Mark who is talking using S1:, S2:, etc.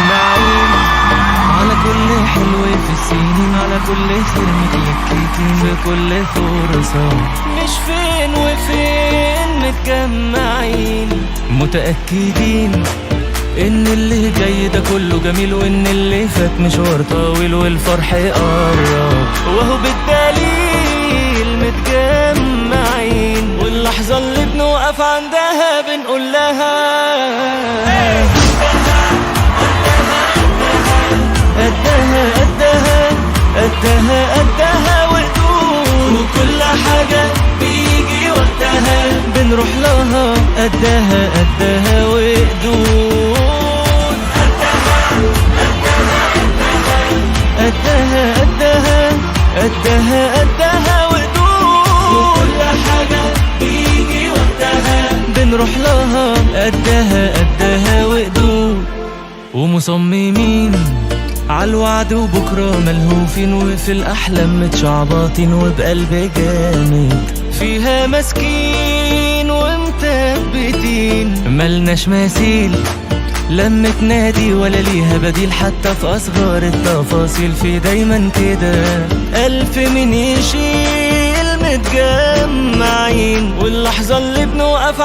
S1: متجمعين على كل حلو في السنين، على كل خير متلككين بكل فرصة. مش فين وفين متجمعين، متأكدين ان اللي جاي ده كله جميل، وان اللي فات مشوار طويل والفرح قرب. وهو بالدليل متجمعين، واللحظة اللي بنوقف عندها بنقول لها قدها قدها قدها قدها وقدود، وكل حاجة بيجي وقتها بنروح لها قدها قدها وقدود. قدها قدها قدها قدها وقدود، وكل حاجة بيجي وقتها بنروح لها قدها قدها وقدود. ومصممين عالوعد وبكرة ملهوفين، وفي الأحلام متشعبطين وبقلب جامد فيها ماسكين ومثبتين. ملناش مثيل لما تنادي ولا ليها بديل، حتى في أصغر التفاصيل في دايما كده ألف من يشيل. متجمعين واللحظة اللي بنوقف